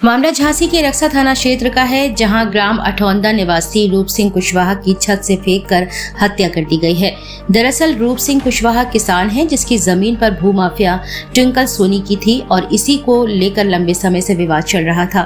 मामला झांसी के रक्सा थाना क्षेत्र का है, जहां ग्राम अठौंदा निवासी रूप सिंह कुशवाहा की छत से फेंककर हत्या कर दी गई है। दरअसल रूप सिंह कुशवाहा किसान हैं, जिसकी जमीन पर भूमाफिया ट्विंकल सोनी की थी और इसी को लेकर लंबे समय से विवाद चल रहा था।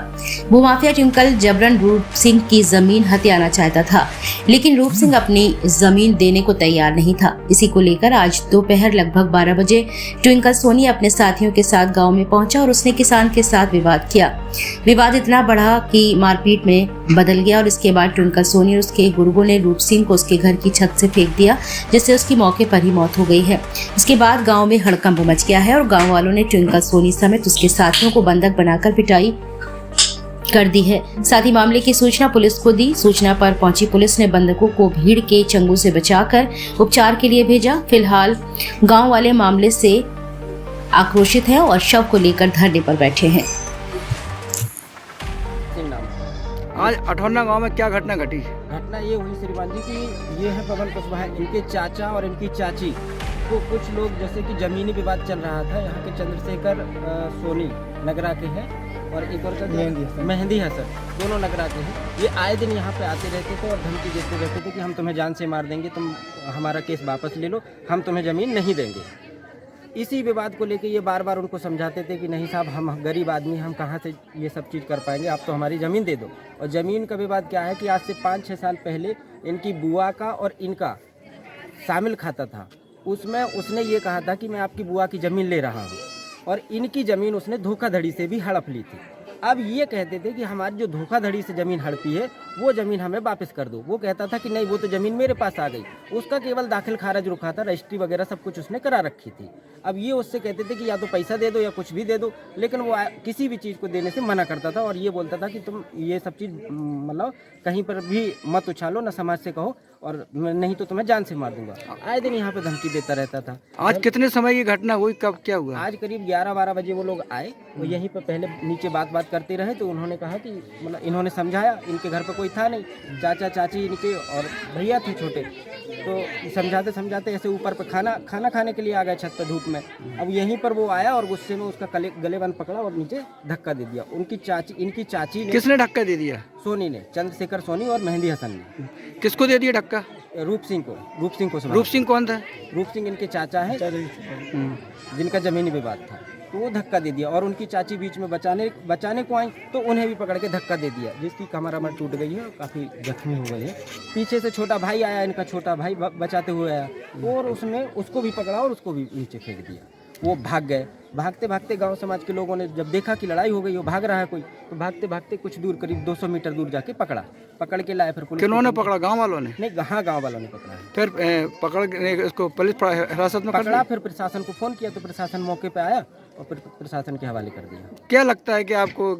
भूमाफिया ट्विंकल जबरन रूप सिंह की जमीन हथियाना चाहता था, लेकिन रूप सिंह अपनी जमीन देने को तैयार नहीं था। इसी को लेकर आज दोपहर लगभग 12 बजे ट्विंकल सोनी अपने साथियों के साथ गाँव में पहुंचा और उसने किसान के साथ विवाद किया। विवाद इतना बढ़ा कि मारपीट में बदल गया और इसके बाद ट्विंकल सोनी और उसके गुर्गों ने रूप सिंह को उसके घर की छत से फेंक दिया, जिससे उसकी मौके पर ही मौत हो गई है। इसके बाद गांव में हड़कंप मच गया है और गांव वालों ने ट्विंकल सोनी समेत उसके साथियों को बंधक बनाकर पिटाई कर दी है। साथ ही मामले की सूचना पुलिस को दी। सूचना पर पहुंची पुलिस ने बंधकों को भीड़ के चंगुल से बचाकर उपचार के लिए भेजा। फिलहाल गाँव वाले मामले से आक्रोशित हैं और शव को लेकर धरने पर बैठे हैं। आज अठौंदा गांव में क्या घटना घटी? घटना ये हुई श्रीमान जी कि ये है पवन कुशवाहा, इनके चाचा और इनकी चाची को कुछ लोग, जैसे कि ज़मीनी विवाद चल रहा था। यहाँ के चंद्रशेखर सोनी नगरा के हैं और एक और का मेहंदी हसन, दोनों नगरा के हैं। ये आए दिन यहाँ पे आते रहते थे और धमकी देते रहते थे कि हम तुम्हें जान से मार देंगे, तुम हमारा केस वापस ले लो, हम तुम्हें ज़मीन नहीं देंगे। इसी विवाद को लेके ये बार बार उनको समझाते थे कि नहीं साहब, हम गरीब आदमी, हम कहाँ से ये सब चीज़ कर पाएंगे, आप तो हमारी ज़मीन दे दो। और ज़मीन का विवाद क्या है कि आज से 5-6 साल पहले इनकी बुआ का और इनका शामिल खाता था। उसमें उसने ये कहा था कि मैं आपकी बुआ की ज़मीन ले रहा हूँ और इनकी ज़मीन उसने धोखाधड़ी से भी हड़प ली थी। अब ये कहते थे कि हमारी जो धोखाधड़ी से ज़मीन हड़पी है वो ज़मीन हमें वापस कर दो। वो कहता था कि नहीं, वो तो ज़मीन मेरे पास आ गई। उसका केवल दाखिल खारिज रुका था, रजिस्ट्री वगैरह सब कुछ उसने करा रखी थी। अब ये उससे कहते थे कि या तो पैसा दे दो या कुछ भी दे दो, लेकिन वो किसी भी चीज़ को देने से मना करता था और ये बोलता था कि तुम ये सब चीज़ मतलब कहीं पर भी मत उछालो, ना समाज से कहो, और नहीं तो तुम्हें जान से मार दूंगा। आए दिन यहाँ पे धमकी देता रहता था। आज कितने समय की घटना हुई, कब क्या हुआ? आज करीब 11-12 बजे वो लोग आए। वो यहीं पर पहले नीचे बात करते रहे, तो उन्होंने कहा कि मतलब इन्होंने समझाया, इनके घर पर कोई था नहीं, चाचा चाची इनके और भैया थे छोटे, तो समझाते समझाते ऐसे ऊपर पे खाना खाने के लिए आ गए छत पर धूप में। अब यहीं पर वो आया और गुस्से में उसका गलेबंद पकड़ा और नीचे धक्का दे दिया। इनकी चाची ने। किसने धक्का दे दिया? सोनी ने, चंद्रशेखर सोनी और मेहंदी हसन ने। किसको दे दिया धक्का? रूप सिंह को। रूप सिंह कौन था? रूप सिंह इनके चाचा है, जिनका जमीनी विवाद था, तो वो धक्का दे दिया और उनकी चाची बीच में बचाने को आई, तो उन्हें भी पकड़ के धक्का दे दिया, जिसकी कमर अमर टूट गई है और काफ़ी जख्मी हो गई है। पीछे से छोटा भाई आया, इनका छोटा भाई बचाते हुए आया और उसने उसको भी पकड़ा और उसको भी नीचे फेंक दिया। वो भाग गए। भागते भागते गांव समाज के लोगों ने जब देखा कि लड़ाई हो गई, वो भाग रहा है कोई, तो भागते भागते कुछ दूर, करीब 200 मीटर दूर जाके पकड़ के लाए। फिर पुलिस। किन्होंने पकड़ा? गांव वालों ने? नहीं, गाँव वालों ने पकड़ा है। फिर पकड़ के इसको पुलिस हिरासत में पकड़ा, फिर प्रशासन को फ़ोन किया तो प्रशासन मौके पे आया और फिर प्रशासन के हवाले कर दिया। क्या लगता है कि आपको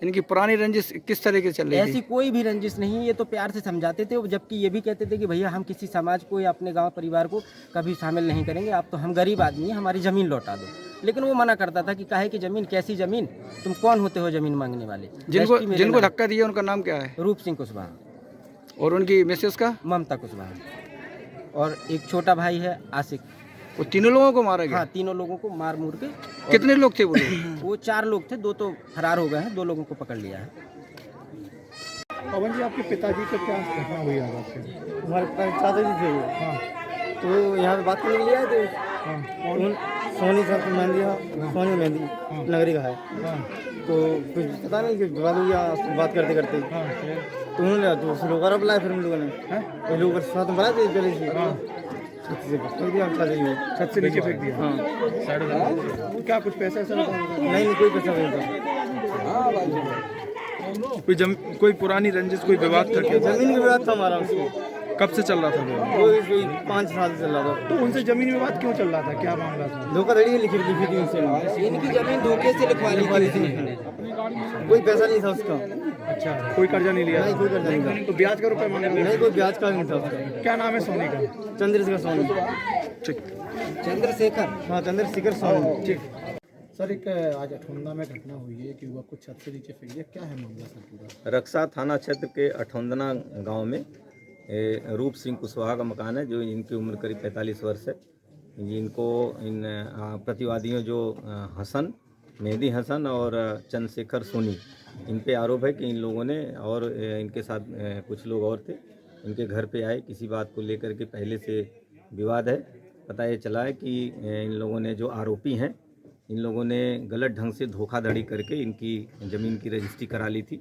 इनकी पुरानी रंजिश किस तरीके से चल रही थी? ऐसी कोई भी रंजिश नहीं, ये तो प्यार से समझाते थे, जबकि ये भी कहते थे कि भैया हम किसी समाज को या अपने गांव परिवार को कभी शामिल नहीं करेंगे, आप तो हम गरीब आदमी हैं, हमारी ज़मीन लौटा दो। लेकिन वो मना करता था कि काहे की ज़मीन, कैसी ज़मीन, तुम कौन होते हो ज़मीन मांगने वाले। जिनको धक्का दिया उनका नाम क्या है? रूप सिंह कुशवाहा। और उनकी मिसेस का? ममता कुशवाहा। और एक छोटा भाई है आशिक। वो तीनों लोगों को मारा गया? हाँ, तीनों लोगों को मार मूर के। कितने लोग थे वो लोग? वो 4 लोग थे, 2 तो फरार हो गए हैं, 2 लोगों को पकड़ लिया है। पवन जी, आपके पिताजी का क्या घटना हुई आज आपके? हमारे चाचा जी थे वो। हाँ तो यहाँ पे बात करने के लिए आए थे। हाँ सोनी सर मेहंदी नगरी का है। हाँ तो कुछ पता नहीं कि विवाद हो गया बात करते करते। हाँ तो उन्होंने तो उस लोग बुलाया, फिर उन लोगों ने लोग साथ में बुलाए थे पहले से। हाँ छत से फेंक दिया चाचा जी को। छत से नीचे फेंक दिया? हाँ। क्या कुछ पैसा ऐसा नहीं, कोई पैसा नहीं था। कोई पुरानी रंजिश, कोई विवाद था क्या? जमीन का विवाद था हमारा उसको। कब से चल रहा था विवाद? कोई 5 साल से चल रहा था। तो उनसे जमीन विवाद क्यों चल रहा था, क्या मामला था? धोखाधड़ी लिखी थी उनसे। इनकी ज़मीन धोखे से लिखवा ली थी। कोई पैसा नहीं था उसका। अच्छा, कोई कर्जा नहीं लिया? नहीं, कोई कर्जा नहीं था। तो ब्याज का रुपए मांगे? नहीं, कोई ब्याज का नहीं था उसका। क्या नाम है सोनी का? चंद्रशेखर सोनी। ठीक। चंद्रशेखर। हाँ, चंद्रशेखर सोनी। ठीक। सर, एक आज अठौंदा में घटना हुई है कि युवक को छत से नीचे फेंक दिया, क्या है मामला सर पूरा? रक्सा थाना क्षेत्र के अठौंदना गांव में रूप सिंह कुशवाहा का मकान है, जो इनकी उम्र करीब 45 वर्ष है। इनको इन प्रतिवादियों जो हसन, मेहदी हसन और चंद्रशेखर सोनी, इन पे आरोप है कि इन लोगों ने और इनके साथ कुछ लोग और थे, इनके घर पे आए, किसी बात को लेकर के पहले से विवाद है। पता ये चला है कि इन लोगों ने, जो आरोपी हैं, इन लोगों ने गलत ढंग से धोखाधड़ी करके इनकी ज़मीन की रजिस्ट्री करा ली थी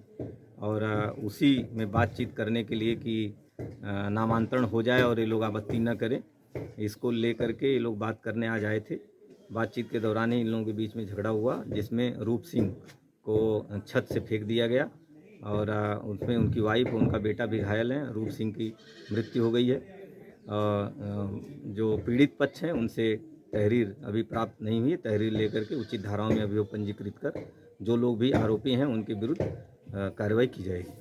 और उसी में बातचीत करने के लिए कि नामांतरण हो जाए और ये लोग आपत्ति न करें, इसको लेकर के ये लोग बात करने आज आए थे। बातचीत के दौरान ही इन लोगों के बीच में झगड़ा हुआ, जिसमें रूप सिंह को छत से फेंक दिया गया और उसमें उनकी वाइफ और उनका बेटा भी घायल हैं। रूप सिंह की मृत्यु हो गई है। जो पीड़ित पक्ष हैं उनसे तहरीर अभी प्राप्त नहीं हुई। तहरीर लेकर के उचित धाराओं में अभियोग पंजीकृत कर जो लोग भी आरोपी हैं उनके विरुद्ध कार्रवाई की जाएगी।